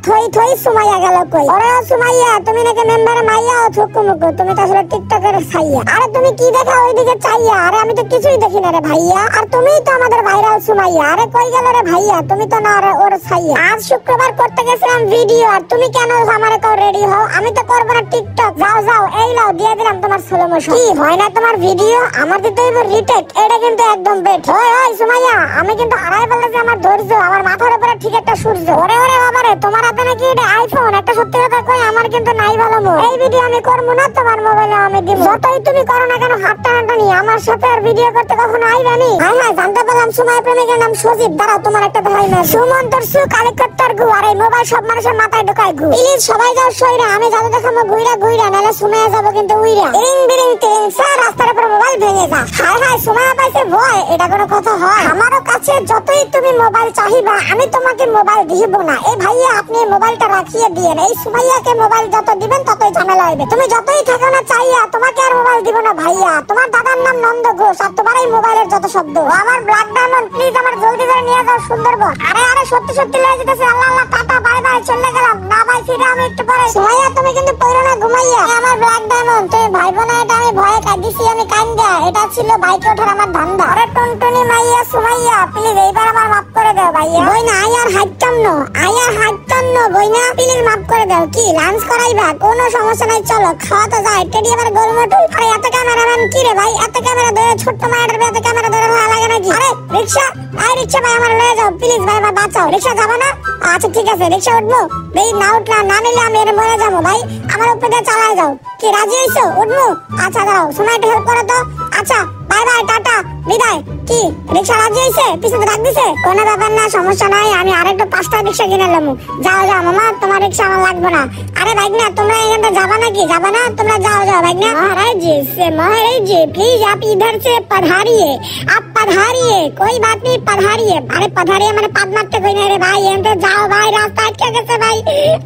থই থই সুমাইয়া গেল কই। ওরে সুমাইয়া তুমি নাকি মেম্বারে মাইয়া ও থুকুমুকু, তুমি তো আসলে টিকটকের ছাইয়া। আরে তুমি কি দেখা ওইদিকে চাইয়া? আরে আমি তো কিছুই দেখি না রে ভাইয়া। আর তুমিই তো আমাদের ভাইরাল সুমাইয়া। আরে কই গেল রে ভাইয়া? তুমি তো না রে ওর ছাইয়া। আজ শুক্রবার করতে গেছিলাম ভিডিও, আর তুমি কেন আমারে কও রেডি হও? আমি তো করব না টিকটক। যাও যাও এই লাও দিয়ে দিলাম তোমার স্লো মোশন। কি হয় না তোমার ভিডিও? আমার দিতে হইব রিটেক। এটা কিন্তু একদম বেট। ওই ওই সুমাইয়া, আমি কিন্তু হারাই বলতেছি আমার ধৈর্য, আমার মাথার উপরে ঠিক একটা সূর্য। ওরে ওরে বাবারে, তোমার হাতে নাকি এটা আইফোন? একটা সত্যি কথা কই, আমার কিন্তু নাই ভালো মোবাইল। এই ভিডিও আমি করব না, তোমার মোবাইলে আমি দিব। যতই তুমি করো না কেন হাত টানাটানি, আমার সাথে আর ভিডিও করতে কখনো আইবানি? হ্যাঁ হ্যাঁ, জানতে পারলাম সুমাইয়া প্রেমিকের নাম সজীব। দাঁড়াও তোমার একটা দেখাই না। সুমন্তর সু কালেক্টর গু। আর এই মোবাইল সব মানুষের মাথায় ঢোকায় গু। প্লিজ সবাই যাও সইরা, আমি যাতে দেখাবো ঘুইরা ঘুইরা, নাহলে সুমাইয়া যাবো কিন্তু উইরা। রিং বিরিং টিং স্যার, রাস্তার উপর মোবাইল ভেঙে যা। হায় হায়, সুমাইয়া পাইছে ভয়, এটা কোনো কথা হয়? আমারও কাছে যতই তুমি মোবাইল চাহিবা, আমি তোমাকে মোবাইল দিব না। এই ভাইয়া আপনি মোবাইলটা রাখিয়ে দিয়েন। এই সুমাইয়াকে মোবাইল যত দিবেন ততই ঝামেলা হইবে। তুমি যতই থাকো না চাইয়া, তোমাকে আর মোবাইল দিব না ভাইয়া। তোমার দাদার নাম নন্দ ঘোষ, আর তোমার এই মোবাইলের যত শব্দ। আমার ব্ল্যাক ডায়মন্ড, প্লিজ আমার জলদি করে নিয়ে যাও সুন্দরবন। আরে আরে সত্যি সত্যি লয়ে যেতেছে। আল্লাহ আল্লাহ, টাটা বাই বাই, চলে গেলাম। না ভাই, ফিরে আমি একটু পরে। সুমাইয়া তুমি কিন্তু পড়ো না ঘুমাইয়া। আমার ব্ল্যাক ডায়মন্ড, তুমি ভাইবো না এটা আমি ভয়ে কাঁদিছি, আমি কান্দা। এটা ছিল বাইকে ওঠার আমার ধান্দা। আরে টুনটুনি মাইয়া সুমাইয়া, প্লিজ এইবার আমার মাফ করে দাও ভাইয়া। বই না আই আর হাইতাম না, আই আর হাইতাম না বই না, প্লিজ মাফ করে দাও। কি লাঞ্চ করাইবা? কোনো সমস্যা নাই, চলো খাওয়া তো যায়। টেডি আবার গোলমটুল। আরে এত ক্যামেরাম্যান কি রে ভাই? এত ক্যামেরা ধরে ছোট্ট মায়ের এত ক্যামেরা ধরে ভালো লাগে নাকি? আরে রিকশা, আই রিকশা ভাই আমার লয়ে যাও প্লিজ ভাই, ভাই বাঁচাও। রিকশা যাবো না? আচ্ছা ঠিক আছে, রিকশা উঠবো। এই না উঠলা, না নিলে আমি এর মরে যাবো ভাই। আমার উপরে দিয়ে চালায় যাও। কি রাজি হইছো? উঠবো? আচ্ছা দাঁড়াও, সময় একটু হেল্প করো তো। আচ্ছা বাই বাই, টাটা বিদায়। কি রিকশা রাজি হইছে? পিছনে ডাক দিছে? কোনো ব্যাপার না, সমস্যা নাই, আমি আরেকটু 5টা রিকশা কিনে নেবো। যাও যাও মামা, তোমার রিকশা আমার লাগবে না। আরে ভাই না, তোমরা এখানটা যাবা নাকি? যাবা না? তোমরা যাও যাও ভাই না। महाराज जी प्लीज आप इधर से पधारिए, आप पधारिए, कोई बात नहीं पधारिए। अरे पधारिए মানে পাদ মারতে কই না রে ভাই। এখানটা যাও ভাই, রাস্তা আটকে গেছে ভাই।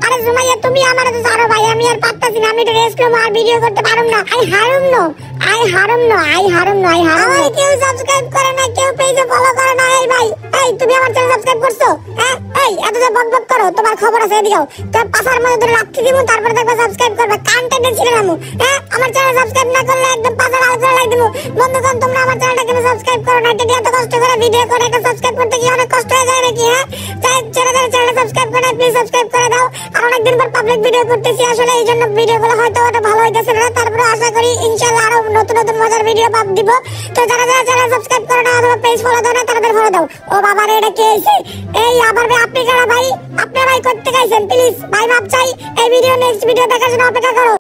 আরে সুমাইয়া তুমি আমারে তো ছাড়ো ভাই, আমি আর পারতাছি না। আমি একটু রেস্ট করব, আর ভিডিও করতে পারুম না। আই হারুম না। আমার কেউ সাবস্ক্রাইব করে না, কেউ পেজে ফলো করে না। এই ভাই, এই তুমি আমার চ্যানেল সাবস্ক্রাইব করছো? হ্যাঁ, এই এত যে বকবক করো, তোমার খবর আছে এদিকেও। তোর পাশার মধ্যে ধরে রাখতে দিব, তারপরে দেখবা সাবস্ক্রাইব করবে। কন্টেন্টে ছিল নামু। হ্যাঁ, আমার চ্যানেল সাবস্ক্রাইব না করলে একদম পাশার আলোচনা লাগাই দিব। বন্ধুগণ, তোমরা আমার চ্যানেলটা কেন সাবস্ক্রাইব করো না? টেডি এত কষ্ট করে ভিডিও করে, একটা সাবস্ক্রাইব করতে কি অনেক কষ্ট হয়ে যায় নাকি? হ্যাঁ, চ্যানেলটা সাবস্ক্রাইব করে প্লিজ সাবস্ক্রাইব করে দাও। আর অনেকদিন পর পাবলিক ভিডিও করতেছি, আসলে এই জন্য ভিডিওগুলো হয়তো ওটা ভালো হইতেছে না। তারপরে আশা করি ইনশাআল্লাহ আরো নতুন নতুন মজার ভিডিও দিব। তো যারা যারা চ্যানেল সাবস্ক্রাইব করে না অথবা পেজ ফলো দাও না, তাদের ফলো দাও। ও বাবা রে, এটা কি হইছে? এই আবার আপনি কারা ভাই? আপনি ভাই করতে গাইছেন? প্লিজ ভাই মাপ চাই। এই ভিডিও নেক্সট ভিডিও দেখার জন্য অপেক্ষা করো।